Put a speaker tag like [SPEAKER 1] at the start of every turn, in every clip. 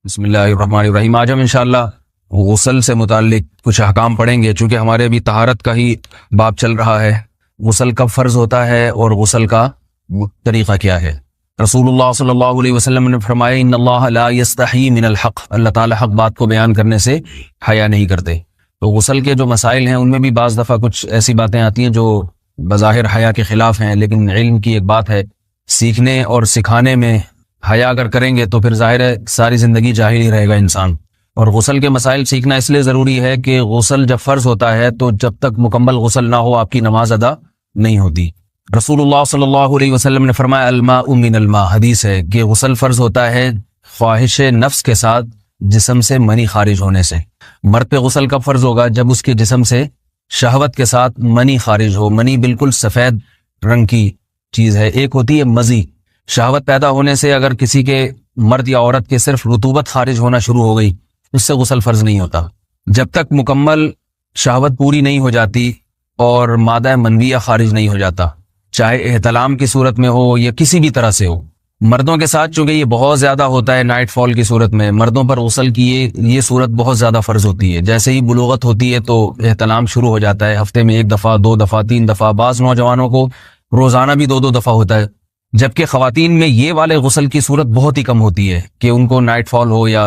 [SPEAKER 1] بسم اللہ الرحمن الرحیم۔ آج ہم انشاءاللہ غسل سے متعلق کچھ احکام پڑھیں گے، چونکہ ہمارے ابھی طہارت کا ہی باب چل رہا ہے۔ غسل کب فرض ہوتا ہے اور غسل کا طریقہ کیا ہے؟ رسول اللہ صلی اللہ علیہ وسلم نے فرمایا ان اللہ لا یستحی من الحق، اللہ تعالی حق بات کو بیان کرنے سے حیا نہیں کرتے۔ تو غسل کے جو مسائل ہیں ان میں بھی بعض دفعہ کچھ ایسی باتیں آتی ہیں جو بظاہر حیا کے خلاف ہیں، لیکن علم کی ایک بات ہے، سیکھنے اور سکھانے میں حیا اگر کریں گے تو پھر ظاہر ہے ساری زندگی جاہل ہی رہے گا انسان۔ اور غسل کے مسائل سیکھنا اس لیے ضروری ہے کہ غسل جب فرض ہوتا ہے تو جب تک مکمل غسل نہ ہو آپ کی نماز ادا نہیں ہوتی۔ رسول اللہ صلی اللہ علیہ وسلم نے فرمایا الماء من الماء، حدیث ہے کہ غسل فرض ہوتا ہے خواہش نفس کے ساتھ جسم سے منی خارج ہونے سے۔ مرد پہ غسل کب فرض ہوگا؟ جب اس کے جسم سے شہوت کے ساتھ منی خارج ہو۔ منی بالکل سفید رنگ کی چیز ہے، ایک ہوتی ہے مزی۔ شہوت پیدا ہونے سے اگر کسی کے مرد یا عورت کے صرف رطوبت خارج ہونا شروع ہو گئی اس سے غسل فرض نہیں ہوتا۔ جب تک مکمل شہوت پوری نہیں ہو جاتی اور مادہ منویہ خارج نہیں ہو جاتا، چاہے احتلام کی صورت میں ہو یا کسی بھی طرح سے ہو۔ مردوں کے ساتھ چونکہ یہ بہت زیادہ ہوتا ہے، نائٹ فال کی صورت میں مردوں پر غسل کی یہ صورت بہت زیادہ فرض ہوتی ہے۔ جیسے ہی بلوغت ہوتی ہے تو احتلام شروع ہو جاتا ہے، ہفتے میں 1 دفعہ 2 دفعہ 3 دفعہ، بعض نوجوانوں کو روزانہ بھی 2 دفعہ ہوتا ہے، جبکہ خواتین میں یہ والے غسل کی صورت بہت ہی کم ہوتی ہے کہ ان کو نائٹ فال ہو یا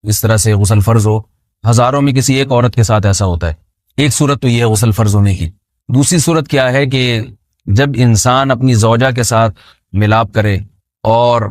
[SPEAKER 1] اس طرح سے غسل فرض ہو۔ ہزاروں میں کسی ایک عورت کے ساتھ ایسا ہوتا ہے۔ ایک صورت تو یہ ہے غسل فرض ہونے کی۔ دوسری صورت کیا ہے کہ جب انسان اپنی زوجہ کے ساتھ ملاپ کرے اور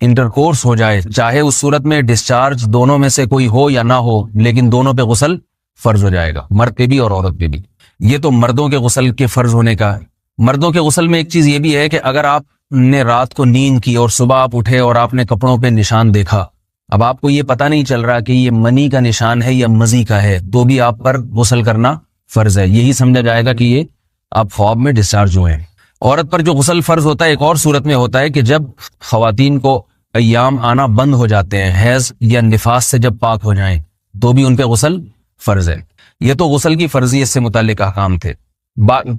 [SPEAKER 1] انٹرکورس ہو جائے، چاہے اس صورت میں ڈسچارج دونوں میں سے کوئی ہو یا نہ ہو، لیکن دونوں پہ غسل فرض ہو جائے گا، مرد پہ بھی اور عورت پہ بھی۔ یہ تو مردوں کے غسل کے فرض ہونے کا ہے۔ مردوں کے غسل میں ایک چیز یہ بھی ہے کہ اگر آپ نے رات کو نیند کی اور صبح آپ اٹھے اور آپ نے کپڑوں پہ نشان دیکھا، اب آپ کو یہ پتہ نہیں چل رہا کہ یہ منی کا نشان ہے یا مزی کا ہے، تو بھی آپ پر غسل کرنا فرض ہے۔ یہی سمجھا جائے گا کہ یہ آپ خواب میں ڈسچارج ہوئے ہیں۔ عورت پر جو غسل فرض ہوتا ہے ایک اور صورت میں ہوتا ہے کہ جب خواتین کو ایام آنا بند ہو جاتے ہیں، حیض یا نفاس سے جب پاک ہو جائیں تو بھی ان پہ غسل فرض ہے۔ یہ تو غسل کی فرضیت سے متعلق احکام تھے۔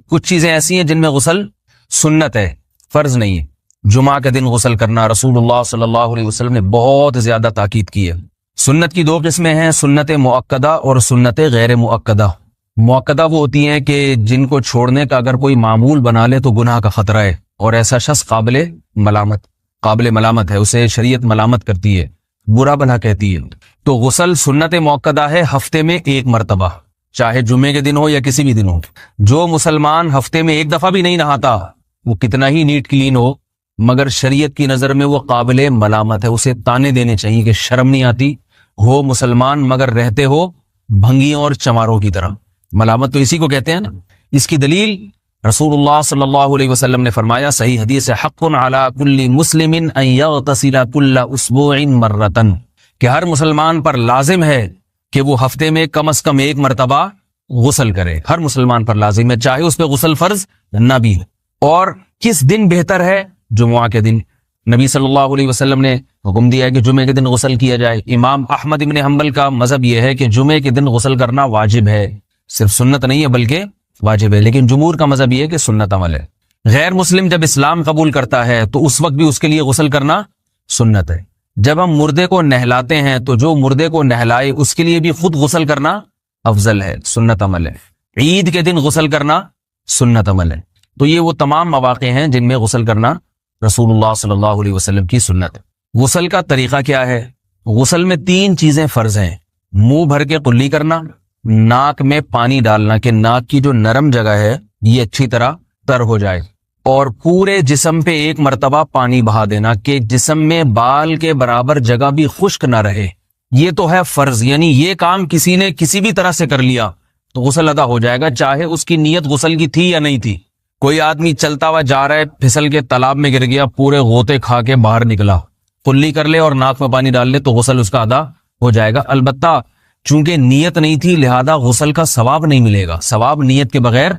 [SPEAKER 1] کچھ چیزیں ایسی ہیں جن میں غسل سنت ہے، فرض نہیں ہے۔ جمعہ کے دن غسل کرنا رسول اللہ صلی اللہ علیہ وسلم نے بہت زیادہ تاکید کی ہے۔ سنت کی 2 قسمیں ہیں، سنت مؤکدہ اور سنت غیر مؤکدہ۔ مؤکدہ وہ ہوتی ہیں کہ جن کو چھوڑنے کا اگر کوئی معمول بنا لے تو گناہ کا خطرہ ہے اور ایسا شخص قابل ملامت ہے، اسے شریعت ملامت کرتی ہے، برا بھلا کہتی ہے۔ تو غسل سنت مؤکدہ ہے، ہفتے میں 1 مرتبہ، چاہے جمعے کے دن ہو یا کسی بھی دن ہو۔ جو مسلمان ہفتے میں 1 دفعہ بھی نہیں نہاتا، وہ کتنا ہی نیٹ کلین ہو، مگر شریعت کی نظر میں وہ قابل ملامت ہے، اسے تانے دینے چاہیے کہ شرم نہیں آتی ہو مسلمان مگر رہتے ہو بھنگیوں اور چماروں کی طرح۔ ملامت تو اسی کو کہتے ہیں نا۔ اس کی دلیل رسول اللہ صلی اللہ علیہ وسلم نے فرمایا، صحیح حدیث ہے، حق علی کل مسلم ان یغتسل کل اسبوع مرۃ، کہ ہر مسلمان پر لازم ہے کہ وہ ہفتے میں کم از کم 1 مرتبہ غسل کرے۔ ہر مسلمان پر لازم ہے، چاہے اس پہ غسل فرض نہ بھی ہو۔ اور کس دن بہتر ہے؟ جمعہ کے دن۔ نبی صلی اللہ علیہ وسلم نے حکم دیا ہے کہ جمعے کے دن غسل کیا جائے۔ امام احمد ابن حنبل کا مذہب یہ ہے کہ جمعے کے دن غسل کرنا واجب ہے، صرف سنت نہیں ہے بلکہ واجب ہے، لیکن جمہور کا مذہب یہ ہے کہ سنت عمل ہے۔ غیر مسلم جب اسلام قبول کرتا ہے تو اس وقت بھی اس کے لیے غسل کرنا سنت ہے۔ جب ہم مردے کو نہلاتے ہیں تو جو مردے کو نہلائے اس کے لیے بھی خود غسل کرنا افضل ہے، سنت عمل ہے۔ عید کے دن غسل کرنا سنت عمل ہے۔ تو یہ وہ تمام مواقع ہیں جن میں غسل کرنا رسول اللہ صلی اللہ علیہ وسلم کی سنت ہے۔ غسل کا طریقہ کیا ہے؟ غسل میں 3 چیزیں فرض ہیں، منہ بھر کے قلی کرنا، ناک میں پانی ڈالنا کہ ناک کی جو نرم جگہ ہے یہ اچھی طرح تر ہو جائے، اور پورے جسم پہ 1 مرتبہ پانی بہا دینا کہ جسم میں بال کے برابر جگہ بھی خشک نہ رہے۔ یہ تو ہے فرض، یعنی یہ کام کسی نے کسی بھی طرح سے کر لیا تو غسل ادا ہو جائے گا، چاہے اس کی نیت غسل کی تھی یا نہیں تھی۔ کوئی آدمی چلتا ہوا جا رہا ہے، پھسل کے تالاب میں گر گیا، پورے غوطے کھا کے باہر نکلا، قلی کر لے اور ناک میں پانی ڈال لے تو غسل اس کا ادا ہو جائے گا۔ البتہ چونکہ نیت نہیں تھی لہذا غسل کا ثواب نہیں ملے گا، ثواب نیت کے بغیر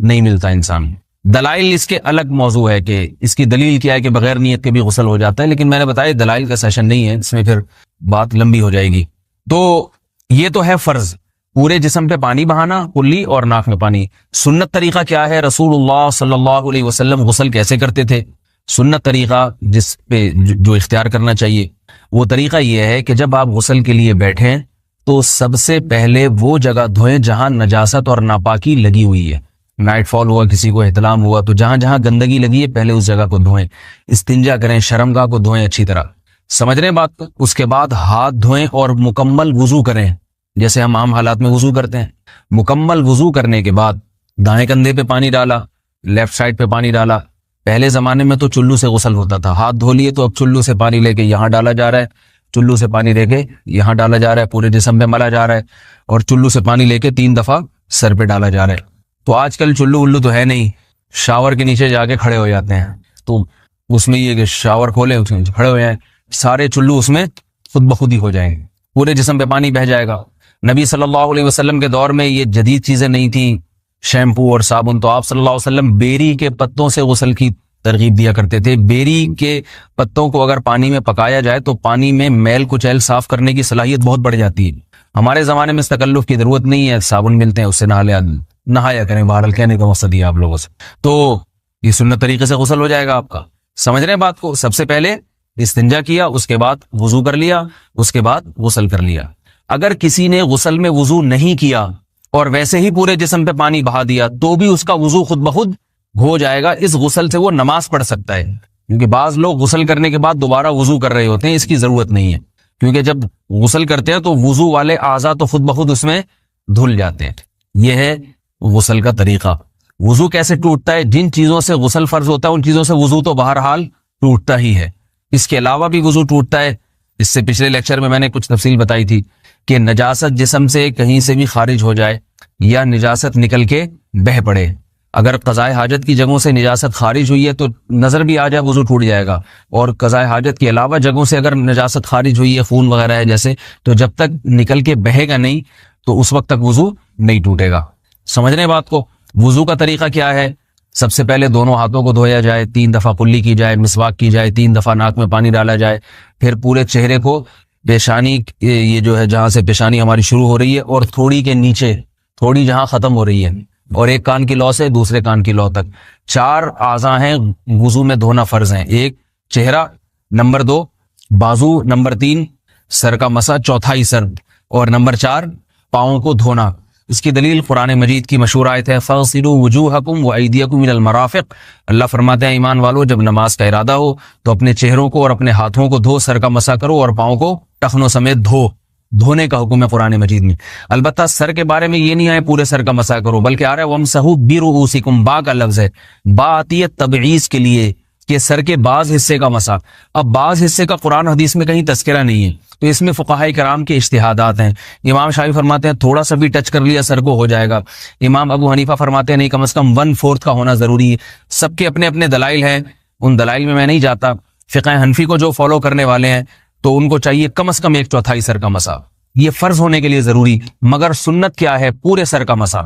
[SPEAKER 1] نہیں ملتا انسان۔ دلائل اس کے الگ موضوع ہے کہ اس کی دلیل کیا ہے کہ بغیر نیت کے بھی غسل ہو جاتا ہے، لیکن میں نے بتایا دلائل کا سیشن نہیں ہے، اس میں پھر بات لمبی ہو جائے گی۔ تو یہ تو ہے فرض، پورے جسم پہ پانی بہانا، کلی اور ناک میں پانی۔ سنت طریقہ کیا ہے؟ رسول اللہ صلی اللہ علیہ وسلم غسل کیسے کرتے تھے؟ سنت طریقہ جس پہ جو اختیار کرنا چاہیے وہ طریقہ یہ ہے کہ جب آپ غسل کے لیے بیٹھیں تو سب سے پہلے وہ جگہ دھوئیں جہاں نجاست اور ناپاکی لگی ہوئی ہے. نائٹ فال ہوا, کسی کو احتلام ہوا, تو جہاں جہاں گندگی لگی ہے پہلے اس جگہ کو دھوئیں. استنجا کریں, شرمگاہ کو دھوئیں اچھی طرح. سمجھ رہے ہیں بات کو؟ اس کے بعد ہاتھ دھوئیں اور مکمل وضو کریں جیسے ہم عام حالات میں وضو کرتے ہیں. مکمل وضو کرنے کے بعد دائیں کندھے پہ پانی ڈالا, لیفٹ سائڈ پہ پانی ڈالا. پہلے زمانے میں تو چلو سے غسل ہوتا تھا, ہاتھ دھو لیے تو اب چلو سے پانی لے کے یہاں ڈالا جا رہا ہے, چلو سے پانی لے کے یہاں ڈالا جا رہا ہے, پورے جسم پہ ملا جا رہا ہے, اور چلو سے پانی لے کے 3 دفعہ سر پہ ڈالا جا رہا ہے. تو آج کل چلو ولو تو ہے نہیں, شاور کے نیچے جا کے کھڑے ہو جاتے ہیں. تو اس میں یہ کہ شاور کھولے اس میں کھڑے ہو جائیں, سارے چلو اس میں خود بخود ہی ہو جائیں گے, پورے جسم پہ پانی بہہ جائے گا. نبی صلی اللہ علیہ وسلم کے دور میں یہ جدید چیزیں نہیں تھیں, شیمپو اور صابن. تو آپ صلی اللہ علیہ وسلم بیری کے پتوں سے غسل کی ترغیب دیا کرتے تھے. بیری کے پتوں کو اگر پانی میں پکایا جائے تو پانی میں میل کچیل صاف کرنے کی صلاحیت بہت بڑھ جاتی ہے. ہمارے زمانے میں اس تکلف کی ضرورت نہیں ہے, صابن ملتے ہیں اس سے نہایا کریں. بہرحال کہنے کا مقصد یہ آپ لوگوں سے, تو یہ سنت طریقے سے غسل ہو جائے گا آپ کا. سمجھ رہے ہیں بات کو؟ سب سے پہلے استنجا کیا, اس کے بعد وضو کر لیا, اس کے بعد غسل کر لیا. اگر کسی نے غسل میں وضو نہیں کیا اور ویسے ہی پورے جسم پہ پانی بہا دیا تو بھی اس کا وضو خود بخود ہو جائے گا. اس غسل سے وہ نماز پڑھ سکتا ہے, کیونکہ بعض لوگ غسل کرنے کے بعد دوبارہ وضو کر رہے ہوتے ہیں. اس کی ضرورت نہیں ہے, کیونکہ جب غسل کرتے ہیں تو وضو والے اعضاء تو خود بخود اس میں دھل جاتے ہیں. یہ ہے غسل کا طریقہ. وضو کیسے ٹوٹتا ہے؟ جن چیزوں سے غسل فرض ہوتا ہے ان چیزوں سے وضو تو بہرحال ٹوٹتا ہی ہے. اس کے علاوہ بھی وضو ٹوٹتا ہے. اس سے پچھلے لیکچر میں نے کچھ تفصیل بتائی تھی کہ نجاست جسم سے کہیں سے بھی خارج ہو جائے یا نجاست نکل کے بہہ پڑے. اگر قضاء حاجت کی جگہوں سے نجاست خارج ہوئی ہے تو نظر بھی آ جائے وضو ٹوٹ جائے گا, اور قضاء حاجت کے علاوہ جگہوں سے اگر نجاست خارج ہوئی ہے, خون وغیرہ ہے جیسے, تو جب تک نکل کے بہے گا نہیں تو اس وقت تک وضو نہیں ٹوٹے گا. سمجھ رہے ہیں بات کو؟ وضو کا طریقہ کیا ہے؟ سب سے پہلے دونوں ہاتھوں کو دھویا جائے, 3 دفعہ کلی کی جائے, مسواک کی جائے, 3 دفعہ ناک میں پانی ڈالا جائے, پھر پورے چہرے کو پیشانی, یہ جو ہے جہاں سے پیشانی ہماری شروع ہو رہی ہے اور تھوڑی کے نیچے تھوڑی جہاں ختم ہو رہی ہے, اور ایک کان کی لو سے دوسرے کان کی لو تک 4 اعضاء ہیں وضو میں دھونا فرض ہیں. 1 چہرہ, نمبر 2 بازو, نمبر 3 سر کا مسا, چوتھا ہی سر, اور نمبر 4 پاؤں کو دھونا. اس کی دلیل قرآن مجید کی مشہور آیت ہے فَاغْسِلُوا وُجُوهَكُمْ وَأَيْدِيَكُمْ إِلَى الْمَرَافِقِ. اللہ فرماتے ہیں ایمان والو, جب نماز کا ارادہ ہو تو اپنے چہروں کو اور اپنے ہاتھوں کو دھو, سر کا مسا کرو اور پاؤں کو ٹخنوں سمیت دھو. دھونے کا حکم ہے قرآن مجید میں. البتہ سر کے بارے میں یہ نہیں آئے پورے سر کا مسا کرو, بلکہ آ رہا ہے وَامْسَحُوا بِرُؤُوسِكُمْ. با کا لفظ ہے, با آتی ہے تبعیض کے لیے کہ سر کے بعض حصے کا مسا. اب بعض حصے کا قرآن حدیث میں کہیں تذکرہ نہیں ہے, تو اس میں فقہاء کرام کے اجتہادات ہیں. امام شافعی فرماتے ہیں تھوڑا سا بھی ٹچ کر لیا سر کو ہو جائے گا. امام ابو حنیفہ فرماتے ہیں نہیں, کم از کم 1/4 کا ہونا ضروری ہے. سب کے اپنے اپنے دلائل ہیں, ان دلائل میں نہیں جاتا. فقہ حنفی کو جو فالو کرنے والے ہیں تو ان کو چاہیے کم از کم 1/4 سر کا مسا, یہ فرض ہونے کے لیے ضروری. مگر سنت کیا ہے؟ پورے سر کا مسا.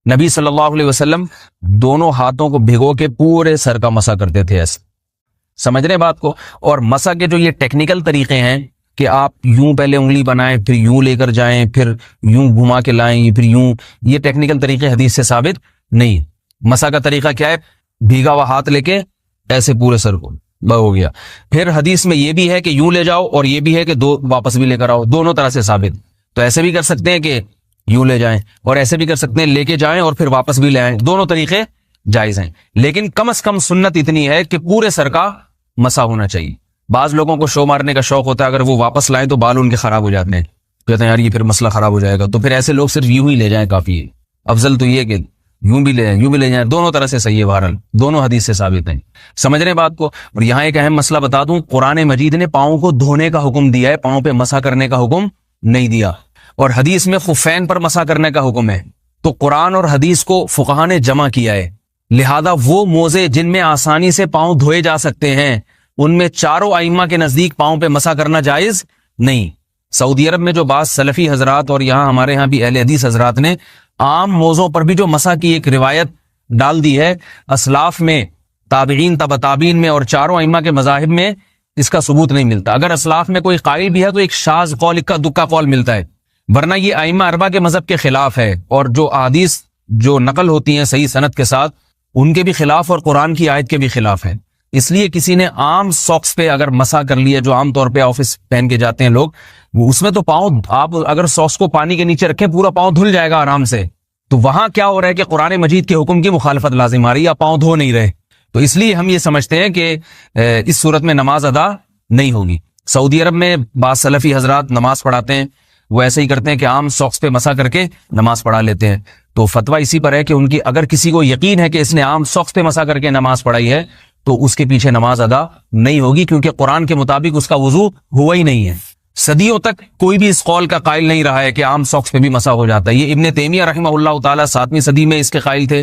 [SPEAKER 1] نبی صلی اللہ علیہ وسلم دونوں ہاتھوں کو بھگو کے پورے سر کا مسا کرتے تھے ایسے. سمجھ رہے بات کو؟ اور مسا کے جو یہ ٹیکنیکل طریقے ہیں کہ آپ یوں پہلے انگلی بنائیں, پھر یوں لے کر جائیں, پھر یوں گھما کے لائیں, پھر یوں, یہ ٹیکنیکل طریقے حدیث سے ثابت نہیں. مسا کا طریقہ کیا ہے؟ بھیگا ہوا ہاتھ لے کے ایسے پورے سر کو ہو گیا. پھر حدیث میں یہ بھی ہے کہ یوں لے جاؤ اور یہ بھی ہے کہ 2 واپس بھی لے کر آؤ, دونوں طرح سے ثابت. تو ایسے بھی کر سکتے ہیں کہ یوں لے جائیں, اور ایسے بھی کر سکتے ہیں لے کے جائیں اور پھر واپس بھی لے آئیں, دونوں طریقے جائز ہیں. لیکن کم از کم سنت اتنی ہے کہ پورے سر کا مسا ہونا چاہیے. بعض لوگوں کو شو مارنے کا شوق ہوتا ہے, اگر وہ واپس لائیں تو بال ان کے خراب ہو جاتے ہیں, کہتے ہیں یار یہ پھر مسئلہ خراب ہو جائے گا, تو پھر ایسے لوگ صرف یوں ہی لے جائیں کافی ہے. افضل تو یہ کہ یوں بھی لے جائیں یوں بھی لے جائیں, دونوں طرح سے صحیح ہے. بہرحال دونوں حدیث سے ثابت ہیں. سمجھ رہے ہیں بات کو؟ اور یہاں ایک اہم مسئلہ بتا دوں, قرآن مجید نے پاؤں کو دھونے کا حکم دیا ہے, پاؤں پہ مسا کرنے کا حکم نہیں دیا. اور حدیث میں خفین پر مسا کرنے کا حکم ہے. تو قرآن اور حدیث کو فقہا نے جمع کیا ہے, لہذا وہ موزے جن میں آسانی سے پاؤں دھوئے جا سکتے ہیں ان میں چاروں ائمہ کے نزدیک پاؤں پہ مسا کرنا جائز نہیں. سعودی عرب میں جو بعض سلفی حضرات اور یہاں ہمارے ہاں بھی اہل حدیث حضرات نے عام موضوع پر بھی جو مسا کی ایک روایت ڈال دی ہے, اسلاف میں, تابعین, تبع تابعین میں اور چاروں ائمہ کے مذاہب میں اس کا ثبوت نہیں ملتا. اگر اسلاف میں کوئی قائل بھی ہے تو ایک شاذ قول, اکا دکا قول ملتا ہے, ورنہ یہ ائمہ اربعہ کے مذہب کے خلاف ہے. اور جو احادیث جو نقل ہوتی ہیں صحیح سند کے ساتھ ان کے بھی خلاف اور قرآن کی آیت کے بھی خلاف ہے. اس لیے کسی نے عام ساکس پہ اگر مسا کر لیا، جو عام طور پہ آفس پہن کے جاتے ہیں لوگ، اس میں تو پاؤں، آپ اگر ساکس کو پانی کے نیچے رکھیں پورا پاؤں دھل جائے گا آرام سے. تو وہاں کیا ہو رہا ہے کہ قرآن مجید کے حکم کی مخالفت لازم آ رہی ہے، آپ پاؤں دھو نہیں رہے. تو اس لیے ہم یہ سمجھتے ہیں کہ اس صورت میں نماز ادا نہیں ہوگی. سعودی عرب میں بعض سلفی حضرات نماز پڑھاتے ہیں، وہ ایسے ہی کرتے ہیں کہ عام ساکس پہ مسا کر کے نماز پڑھا لیتے ہیں. تو فتویٰ اسی پر ہے کہ ان کی اگر کسی کو یقین ہے کہ اس نے عام ساکس پہ مسا کر کے نماز پڑھائی ہے تو اس کے پیچھے نماز ادا نہیں ہوگی، کیونکہ قرآن کے مطابق اس کا وضو ہوا ہی نہیں ہے. صدیوں تک کوئی بھی اس قول کا قائل نہیں رہا ہے کہ عام ساکس پہ بھی مسا ہو جاتا ہے. یہ ابن تیمیہ رحمہ اللہ تعالیٰ 7ویں صدی میں اس کے قائل تھے،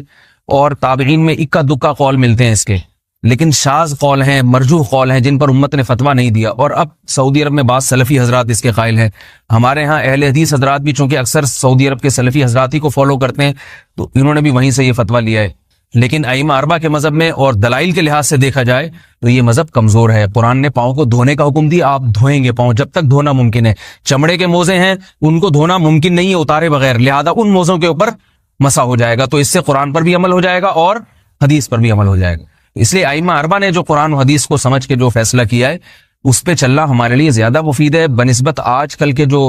[SPEAKER 1] اور تابعین میں اکا دکا قول ملتے ہیں اس کے، لیکن شاذ قول ہیں، مرجوح قول ہیں جن پر امت نے فتویٰ نہیں دیا. اور اب سعودی عرب میں بعض سلفی حضرات اس کے قائل ہیں. ہمارے ہاں اہل حدیث حضرات بھی چونکہ اکثر سعودی عرب کے سلفی حضرات ہی کو فالو کرتے ہیں، تو انہوں نے بھی وہیں سے یہ فتویٰ لیا ہے. لیکن ائمہ اربعہ کے مذہب میں اور دلائل کے لحاظ سے دیکھا جائے تو یہ مذہب کمزور ہے. قرآن نے پاؤں کو دھونے کا حکم دیا، آپ دھوئیں گے پاؤں جب تک دھونا ممکن ہے. چمڑے کے موزے ہیں، ان کو دھونا ممکن نہیں ہے اتارے بغیر، لہذا ان موزوں کے اوپر مسا ہو جائے گا. تو اس سے قرآن پر بھی عمل ہو جائے گا اور حدیث پر بھی عمل ہو جائے گا. اس لیے ائمہ اربعہ نے جو قرآن و حدیث کو سمجھ کے جو فیصلہ کیا ہے اس پہ چلنا ہمارے لیے زیادہ مفید ہے بنسبت آج کل کے جو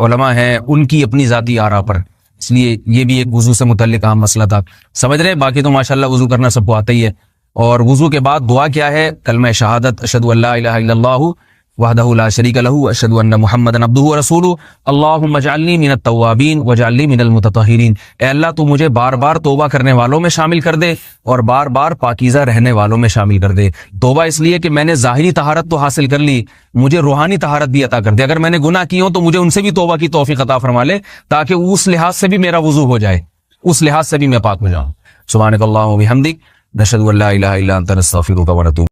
[SPEAKER 1] علماء ہیں ان کی اپنی ذاتی آراء پر. اس لیے یہ بھی ایک وضو سے متعلق اہم مسئلہ تھا. سمجھ رہے ہیں؟ باقی تو ماشاءاللہ وضو کرنا سب کو آتا ہی ہے. اور وضو کے بعد دعا کیا ہے؟ کلمہ شہادت، اشہد ان لا الہ الا اللہ وحدہ لا شریک لہ اشہد ان محمدا عبدہ ورسولہ اللہم اجعلنی من التوابین واجعلنی من المتطہرین. اے اللہ تو مجھے بار بار توبہ کرنے والوں میں شامل کر دے اور بار بار پاکیزہ رہنے والوں میں شامل کر دے. توبہ اس لیے کہ میں نے ظاہری طہارت تو حاصل کر لی، مجھے روحانی طہارت بھی عطا کر دے. اگر میں نے گناہ کی ہوں تو مجھے ان سے بھی توبہ کی توفیق عطا فرما لے، تاکہ اس لحاظ سے بھی میرا وضو ہو جائے، اس لحاظ سے بھی میں پاک ہو جاؤں. سبحانک اللہم و بحمدک، نشہد ان لا الہ الا انت، نستغفرک و نتوب